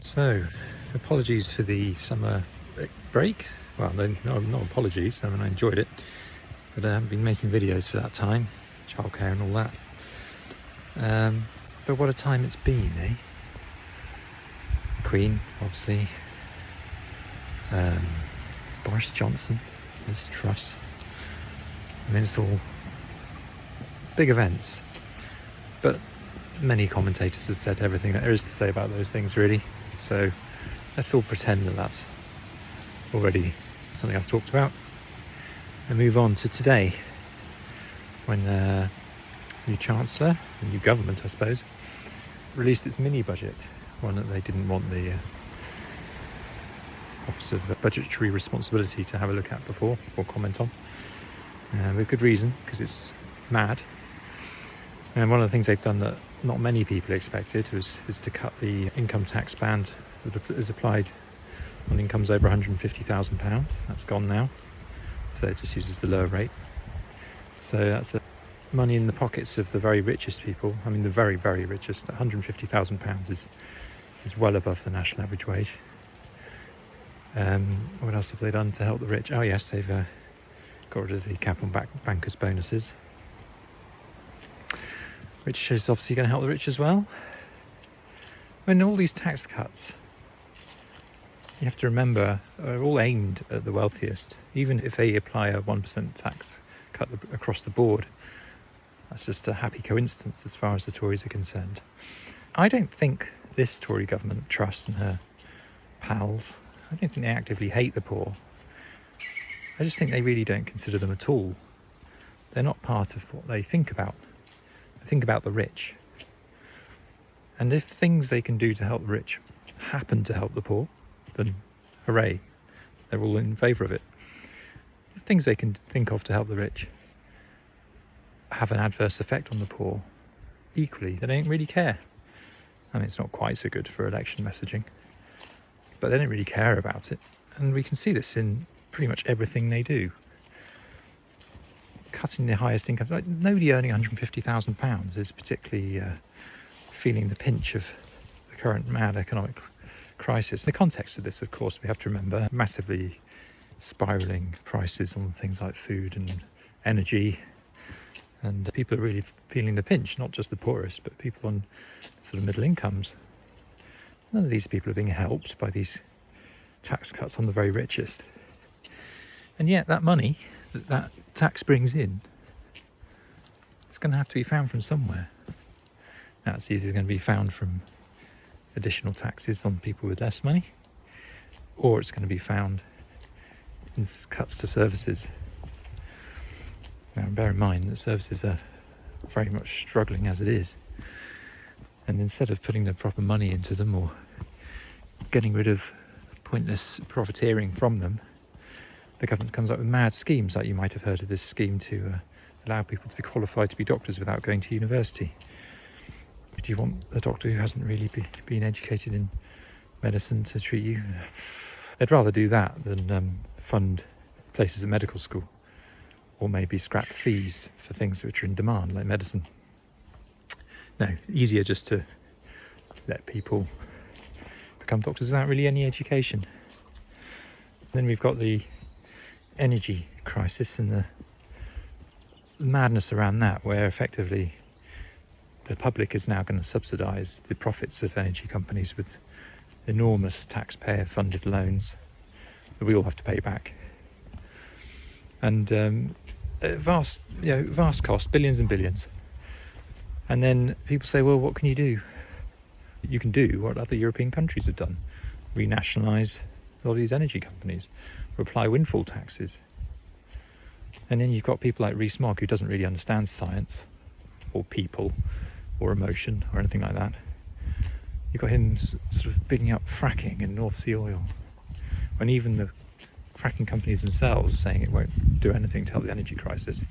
So, apologies for the summer break. Well, no, not apologies. I mean, I enjoyed it, but I haven't been making videos for that time, childcare and all that. But what a time it's been, eh? Queen, obviously. Boris Johnson, Liz Truss. I mean, it's all big events, but many commentators have said everything that there is to say about those things, really. So let's all pretend that that's already something I've talked about and move on to today, when the new Chancellor, the new government I suppose, released its mini budget, one that they didn't want the Office of Budgetary Responsibility to have a look at before or comment on, with good reason, because it's mad. And one of the things they've done that not many people expected is to cut the income tax band that is applied on incomes over £150,000. That's gone now, so it just uses the lower rate. So that's money in the pockets of the very richest people. I mean, the very, very richest. That £150,000 is well above the national average wage. What else have they done to help the rich? Oh yes, they've got rid of the cap on bankers' bonuses, which is obviously going to help the rich as well. When all these tax cuts, you have to remember, are all aimed at the wealthiest. Even if they apply a 1% tax cut across the board, that's just a happy coincidence as far as the Tories are concerned. I don't think this Tory government, Truss and her pals, I don't think they actively hate the poor. I just think they really don't consider them at all. They're not part of what they think about. They think about the rich. And if things they can do to help the rich happen to help the poor, then hooray, they're all in favour of it. If things they can think of to help the rich have an adverse effect on the poor, equally, they don't really care. I mean, it's not quite so good for election messaging, but they don't really care about it. And we can see this in pretty much everything they do. Cutting the highest income, like nobody earning £150,000 is particularly feeling the pinch of the current mad economic crisis. In the context of this, of course, we have to remember massively spiralling prices on things like food and energy, and people are really feeling the pinch, not just the poorest, but people on sort of middle incomes. None of these people are being helped by these tax cuts on the very richest. And yet that money that tax brings in, it's going to have to be found from somewhere. Now, it's either going to be found from additional taxes on people with less money, or it's going to be found in cuts to services. Now, bear in mind that services are very much struggling as it is. And instead of putting the proper money into them or getting rid of pointless profiteering from them, the government comes up with mad schemes, like you might have heard of this scheme to allow people to be qualified to be doctors without going to university. Do you want a doctor who hasn't really been educated in medicine to treat you? They'd rather do that than fund places at medical school, or maybe scrap fees for things which are in demand, like medicine. No, easier just to let people become doctors without really any education. Then we've got the energy crisis and the madness around that, where effectively the public is now going to subsidise the profits of energy companies with enormous taxpayer-funded loans that we all have to pay back. And vast cost, billions and billions. And then people say, well, what can you do? You can do what other European countries have done. Renationalise a lot of these energy companies, or apply windfall taxes. And then you've got people like Rees-Mogg, who doesn't really understand science or people or emotion or anything like that. You've got him sort of bigging up fracking and North Sea oil, when even the fracking companies themselves saying it won't do anything to help the energy crisis.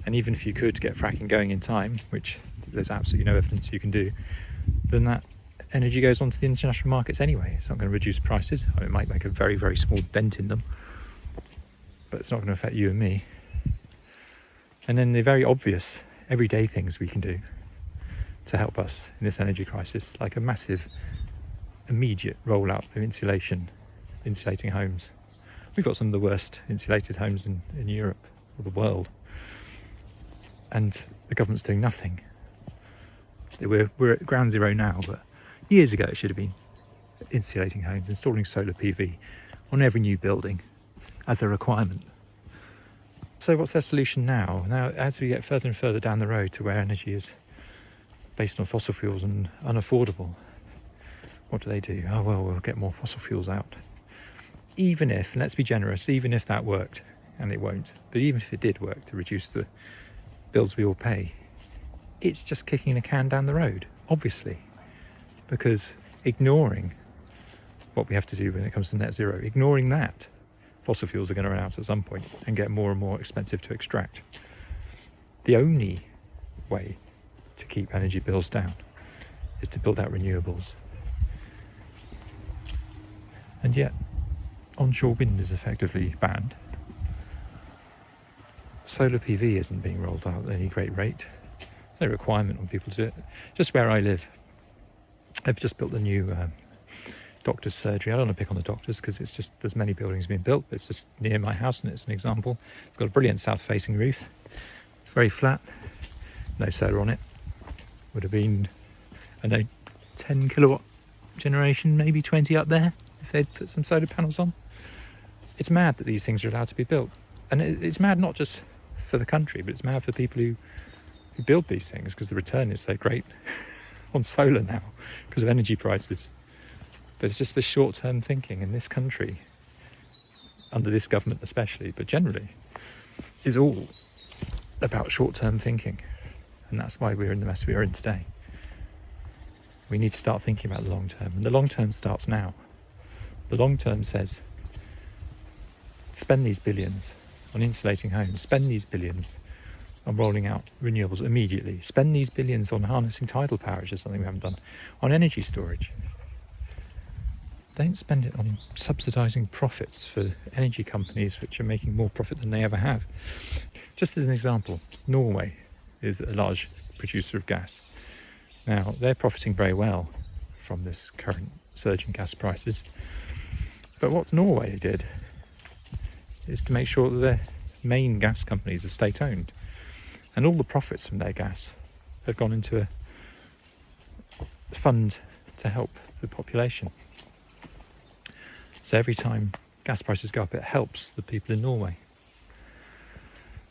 And even if you could get fracking going in time, which there's absolutely no evidence you can do, then that energy goes onto the international markets anyway. It's not going to reduce prices. I mean, it might make a very, very small dent in them, but it's not going to affect you and me. And then the very obvious everyday things we can do to help us in this energy crisis, like a massive immediate rollout of insulating homes. We've got some of the worst insulated homes in Europe or the world, and the government's doing nothing. We're at ground zero now, but years ago it should have been insulating homes, installing solar PV on every new building as a requirement. So what's their solution now? Now, as we get further and further down the road to where energy is based on fossil fuels and unaffordable, what do? Oh, well, we'll get more fossil fuels out. Even if, and let's be generous, even if that worked, and it won't, but even if it did work to reduce the bills we all pay, it's just kicking a can down the road, obviously, because ignoring what we have to do when it comes to net zero, ignoring that, fossil fuels are going to run out at some point and get more and more expensive to extract. The only way to keep energy bills down is to build out renewables. And yet, onshore wind is effectively banned. Solar PV isn't being rolled out at any great rate. There's no requirement on people to do it. Just where I live, I've just built a new doctor's surgery. I don't want to pick on the doctors because it's just, there's many buildings being built, but it's just near my house and it's an example. It's got a brilliant south-facing roof, very flat, no solar on it. Would have been, I don't know, 10 kilowatt generation, maybe 20 up there if they'd put some solar panels on. It's mad that these things are allowed to be built, and it's mad not just for the country, but it's mad for people who build these things, because the return is so great on solar now because of energy prices. But it's just the short-term thinking in this country, under this government especially, but generally, is all about short-term thinking. And that's why we're in the mess we are in today. We need to start thinking about the long term, and the long term starts now. The long term says, spend these billions on insulating homes, spend these billions on rolling out renewables immediately, spend these billions on harnessing tidal power, which is something we haven't done, on energy storage. Don't spend it on subsidising profits for energy companies which are making more profit than they ever have. Just as an example, Norway is a large producer of gas. Now, they're profiting very well from this current surge in gas prices. But what Norway did is to make sure that their main gas companies are state-owned. And all the profits from their gas have gone into a fund to help the population. So every time gas prices go up, it helps the people in Norway.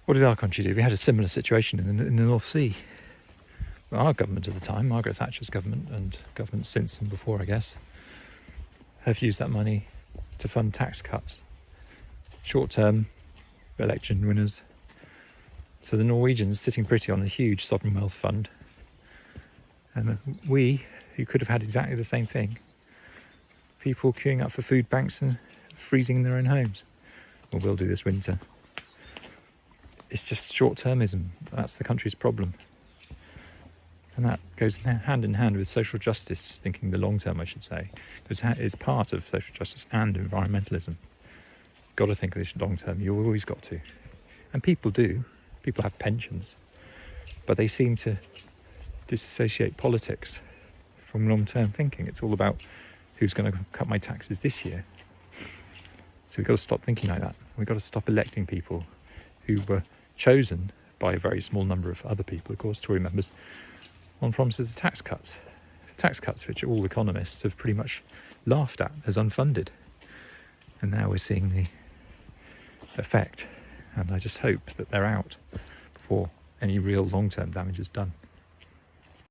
What did our country do? We had a similar situation in the North Sea. Well, our government at the time, Margaret Thatcher's government, and governments since and before, I guess, have used that money to fund tax cuts. Short-term election winners. So the Norwegians sitting pretty on a huge sovereign wealth fund. And we, who could have had exactly the same thing, people queuing up for food banks and freezing in their own homes. Well, we'll do this winter. It's just short-termism. That's the country's problem. And that goes hand in hand with social justice, thinking the long term, I should say. Because it's part of social justice and environmentalism. Got to think of this long term. You've always got to. And people do. People have pensions. But they seem to disassociate politics from long-term thinking. It's all about who's going to cut my taxes this year. So we've got to stop thinking like that. We've got to stop electing people who were chosen by a very small number of other people, of course, Tory members, on promises of tax cuts. Tax cuts which all economists have pretty much laughed at as unfunded. And now we're seeing the effect. And I just hope that they're out before any real long-term damage is done.